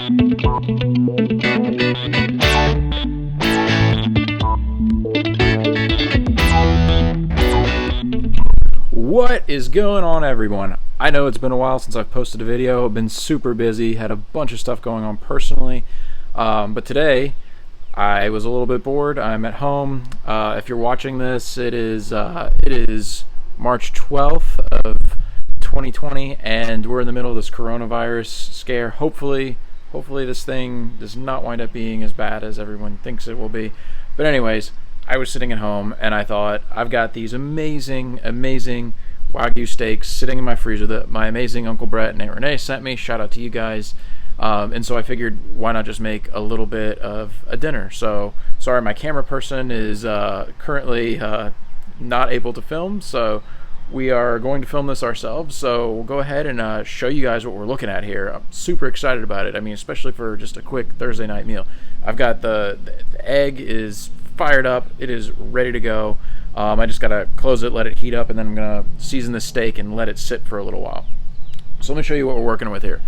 What is going on, everyone? I know it's been a while since I've posted a video. I've been super busy, had a bunch of stuff going on personally, but today I was a little bit bored. I'm at home. If you're watching this, it is March 12th of 2020, and we're in the middle of this coronavirus scare. Hopefully this thing does not wind up being as bad as everyone thinks it will be. But anyways, I was sitting at home and I thought, I've got these amazing Wagyu steaks sitting in my freezer that my amazing Uncle Brett and Aunt Renee sent me. Shout out to you guys. And so I figured, why not just make a little bit of a dinner? So sorry, my camera person is currently not able to film, so we are going to film this ourselves. So we'll go ahead and show you guys what we're looking at here. I'm super excited about it. I mean, especially for just a quick Thursday night meal. I've got the egg is fired up. It is ready to go. I just gotta close it, let it heat up, and then I'm gonna season the steak and let it sit for a little while. So let me show you what we're working with here.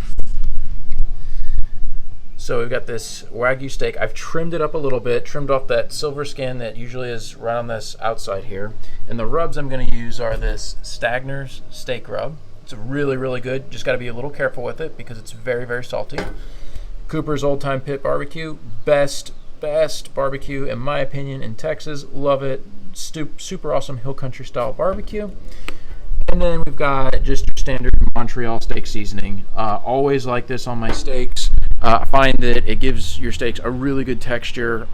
So we've got this Wagyu steak. I've trimmed it up a little bit, trimmed off that silver skin that usually is right on this outside here. And the rubs I'm gonna use are this Stagner's steak rub. It's really good. Just gotta be a little careful with it because it's very salty. Cooper's Old Time Pit Barbecue, best barbecue in my opinion in Texas. Love it. Super awesome hill country style barbecue. And then we've got just your standard Montreal steak seasoning. Always like this on my steaks. I find that it gives your steaks a really good texture,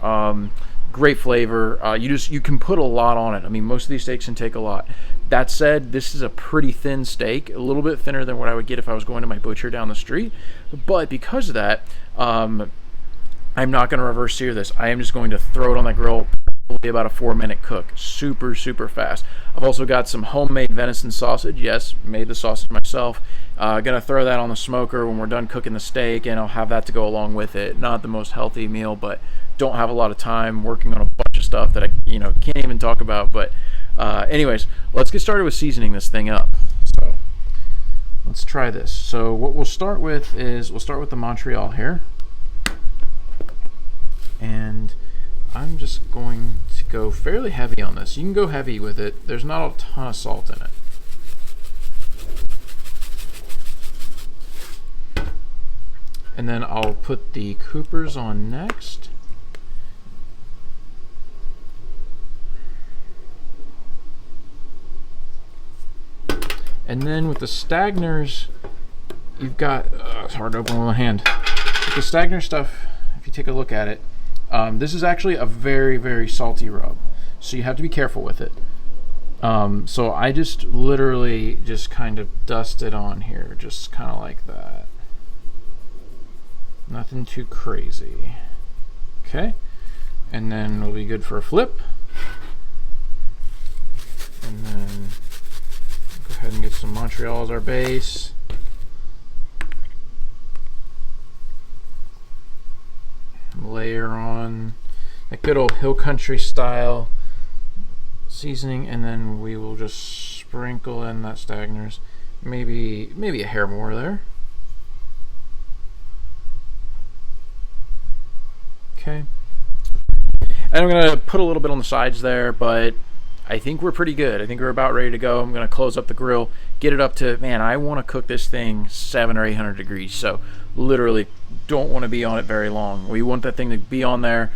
great flavor. You can put a lot on it. I mean, most of these steaks can take a lot. That said, this is a pretty thin steak, a little bit thinner than what I would get if I was going to my butcher down the street. But because of that, I'm not going to reverse sear this. I am just going to throw it on the grill, probably about a 4-minute cook. Super fast. I've also got some homemade venison sausage. Yes, made the sausage myself. Gonna throw that on the smoker when we're done cooking the steak, and I'll have that to go along with it. Not the most healthy meal, but don't have a lot of time working on a bunch of stuff that I can't even talk about. But anyways, let's get started with seasoning this thing up. So let's try this. So what we'll start with is the Montreal here. And I'm just going to go fairly heavy on this. You can go heavy with it. There's not a ton of salt in it. And then I'll put the Coopers on next. And then with the Stagners, you've got, it's hard to open with my hand. With the Stagner stuff, if you take a look at it, this is actually a very salty rub, so you have to be careful with it. So I just literally just kind of dust it on here, just kind of like that. Nothing too crazy. Okay, and then we'll be good for a flip. And then go ahead and get some Montreal as our base. Layer on that good old hill country style seasoning, and then we will just sprinkle in that Stagner's, maybe a hair more there. Okay, and I'm gonna put a little bit on the sides there, but I think we're pretty good. I think we're about ready to go. I'm gonna close up the grill, get it up to, man, I want to cook this thing 700 or 800 degrees, so literally don't want to be on it very long. We want that thing to be on there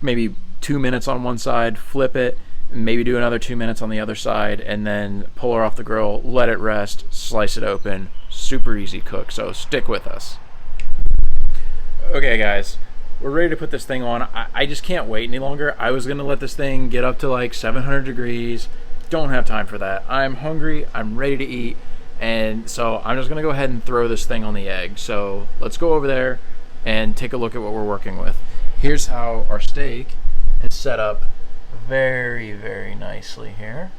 maybe 2 minutes on one side, flip it, and maybe do another 2 minutes on the other side, and then pull her off the grill, let it rest, slice it open. Super easy cook, so stick with us. Okay guys, we're ready to put this thing on. I just can't wait any longer. I was gonna let this thing get up to like 700 degrees. Don't have time for that. I'm hungry, I'm ready to eat, and so I'm just gonna go ahead and throw this thing on the egg. So let's go over there and take a look at what we're working with. Here's how our steak is set up very nicely here.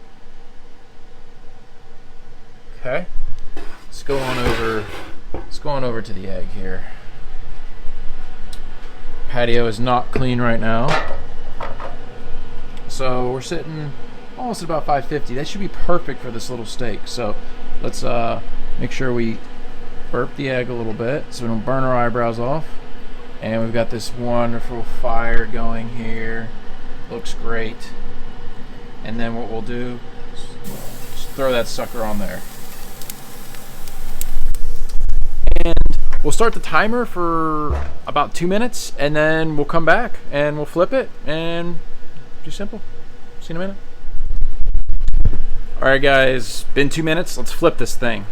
Okay, let's go on over to the egg here. Patio is not clean right now, so we're sitting almost at about 550. That should be perfect for this little steak. So let's make sure we burp the egg a little bit so we don't burn our eyebrows off. And we've got this wonderful fire going here. Looks great. And then what we'll do is just throw that sucker on there. And we'll start the timer for about 2 minutes, and then we'll come back and we'll flip it, and just simple. See you in a minute. All right, guys, been 2 minutes. Let's flip this thing.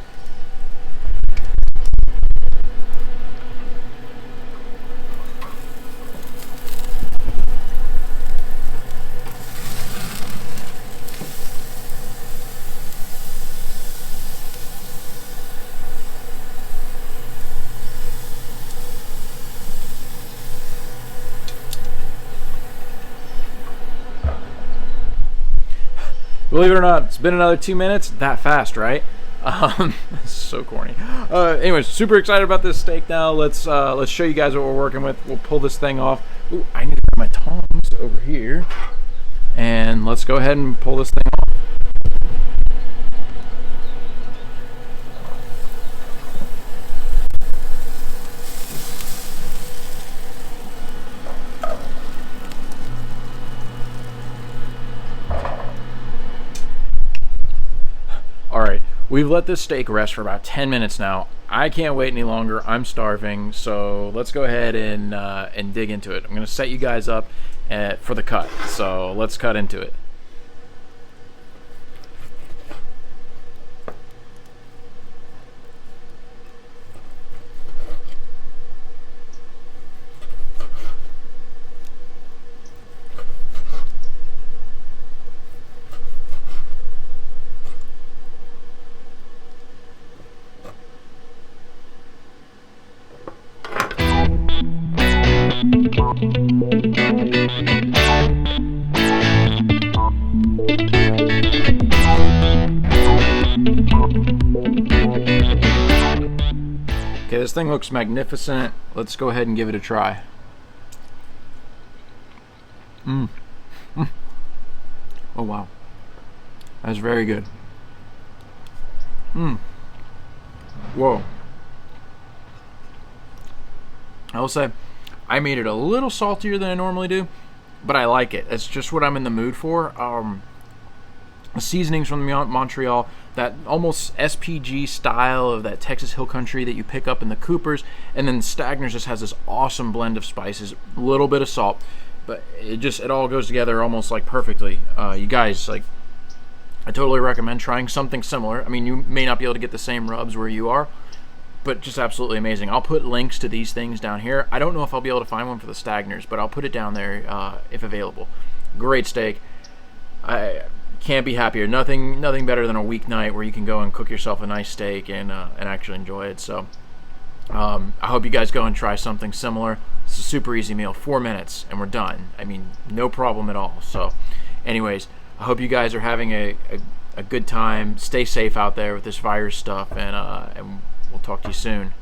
Believe it or not, it's been another 2 minutes. That fast, right? This is so corny. Anyways, super excited about this steak now. Let's show you guys what we're working with. We'll pull this thing off. Ooh, I need to grab my tongs over here. And let's go ahead and pull this thing off. Alright, we've let this steak rest for about 10 minutes now. I can't wait any longer. I'm starving, so let's go ahead and dig into it. I'm going to set you guys up for the cut, so let's cut into it. Okay, this thing looks magnificent. Let's go ahead and give it a try. Oh wow, that's very good. Whoa. I will say, I made it a little saltier than I normally do, but I like it. It's just what I'm in the mood for. The seasonings from Montreal, that almost SPG style of that Texas Hill Country that you pick up in the Coopers, and then Stagner just has this awesome blend of spices, a little bit of salt, but it all goes together almost like perfectly. You guys, like, I totally recommend trying something similar. I mean, you may not be able to get the same rubs where you are, but just absolutely amazing. I'll put links to these things down here. I don't know if I'll be able to find one for the Stagners, but I'll put it down there if available. Great steak. I can't be happier. Nothing better than a weeknight where you can go and cook yourself a nice steak and actually enjoy it. So I hope you guys go and try something similar. It's a super easy meal, 4 minutes, and we're done. I mean, no problem at all. So anyways, I hope you guys are having a good time. Stay safe out there with this virus stuff, and we'll talk to you soon.